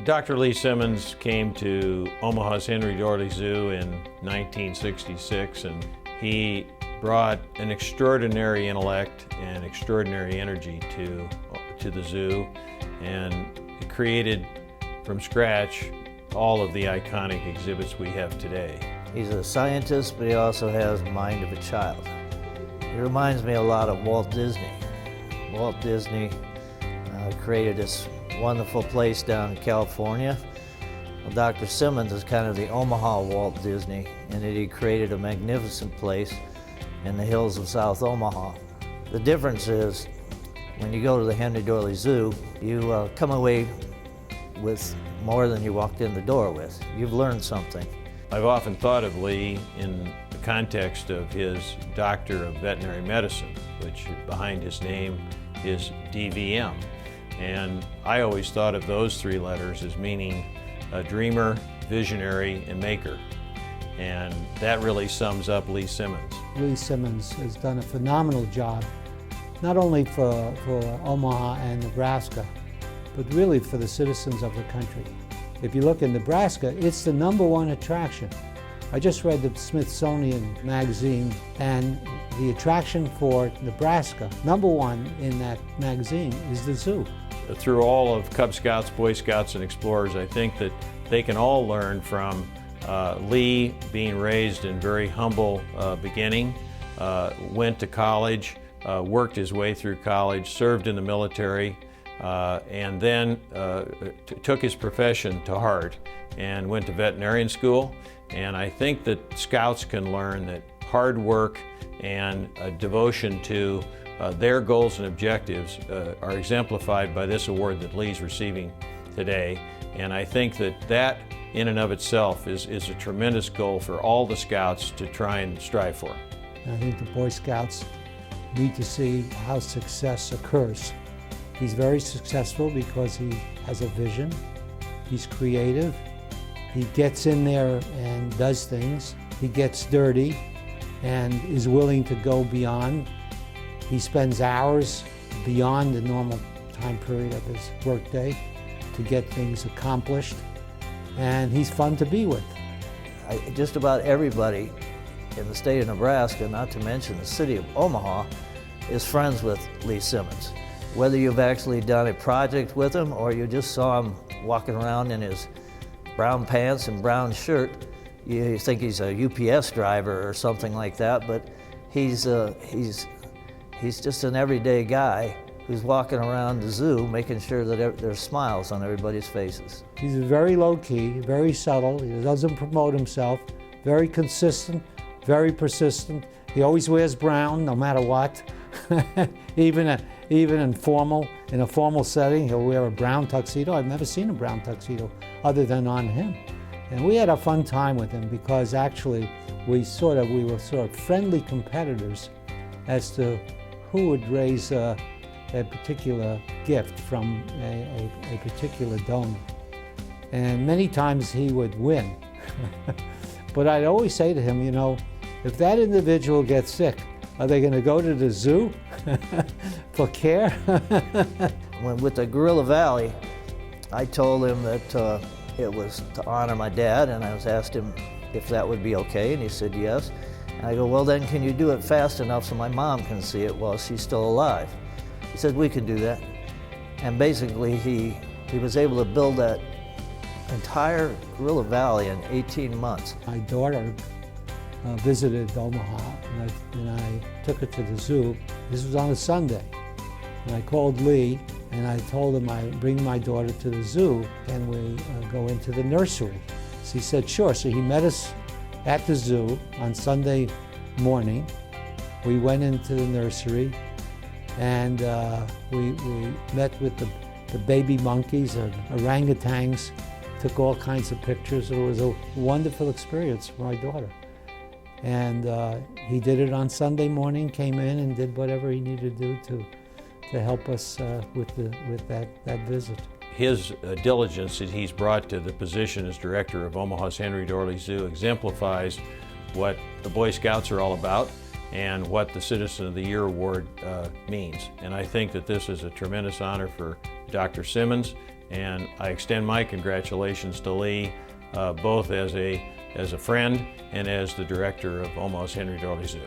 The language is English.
Dr. Lee Simmons came to Omaha's Henry Doorly Zoo in 1966, and he brought an extraordinary intellect and extraordinary energy to the zoo, and created from scratch all of the iconic exhibits we have today. He's a scientist, but he also has the mind of a child. He reminds me a lot of Walt Disney. Walt Disney created this wonderful place down in California. Well, Dr. Simmons is kind of the Omaha Walt Disney, in that he created a magnificent place in the hills of South Omaha. The difference is, when you go to the Henry Doorly Zoo, you come away with more than you walked in the door with. You've learned something. I've often thought of Lee in the context of his Doctor of Veterinary Medicine, which behind his name is DVM. And I always thought of those three letters as meaning a dreamer, visionary, and maker. And that really sums up Lee Simmons. Lee Simmons has done a phenomenal job, not only for Omaha and Nebraska, but really for the citizens of the country. If you look in Nebraska, it's the #1 attraction. I just read the Smithsonian magazine, and the attraction for Nebraska, #1 in that magazine, is the zoo. Through all of Cub Scouts, Boy Scouts, and Explorers, I think that they can all learn from Lee, being raised in very humble beginning, went to college, worked his way through college, served in the military, and then took his profession to heart and went to veterinarian school. And I think that Scouts can learn that hard work and devotion to their goals and objectives are exemplified by this award that Lee's receiving today. And I think that in and of itself is a tremendous goal for all the Scouts to try and strive for. I think the Boy Scouts need to see how success occurs. He's very successful because he has a vision, he's creative, he gets in there and does things, he gets dirty and is willing to go beyond. He spends hours beyond the normal time period of his workday to get things accomplished, and he's fun to be with. Just about everybody in the state of Nebraska, not to mention the city of Omaha, is friends with Lee Simmons. Whether you've actually done a project with him or you just saw him walking around in his brown pants and brown shirt, you think he's a UPS driver or something like that, but he's just an everyday guy who's walking around the zoo making sure that there's smiles on everybody's faces. He's very low-key, very subtle, he doesn't promote himself, very consistent, very persistent. He always wears brown no matter what. Even in a formal setting, he'll wear a brown tuxedo. I've never seen a brown tuxedo other than on him. And we had a fun time with him because actually we were sort of friendly competitors as to who would raise a particular gift from a particular donor. And many times he would win. But I'd always say to him, you know, if that individual gets sick, are they going to go to the zoo for care? With the Gorilla Valley, I told him that it was to honor my dad, and I was asked him if that would be okay, and he said yes. And I go, well then, can you do it fast enough so my mom can see it while she's still alive? He said, we can do that. And basically, he was able to build that entire Gorilla Valley in 18 months. My daughter visited Omaha, and I took her to the zoo. This was on a Sunday. And I called Lee, and I told him I'd bring my daughter to the zoo, and we go into the nursery. So he said, sure. So he met us at the zoo on Sunday morning. We went into the nursery, and we met with the baby monkeys and orangutans, took all kinds of pictures. It was a wonderful experience for my daughter. And he did it on Sunday morning, came in and did whatever he needed to do to help us with that visit. His diligence that he's brought to the position as director of Omaha's Henry Doorly Zoo exemplifies what the Boy Scouts are all about and what the Citizen of the Year Award means. And I think that this is a tremendous honor for Dr. Simmons And I extend my congratulations to Lee, both as a friend and as the director of Almost Henry Doorly Zoo.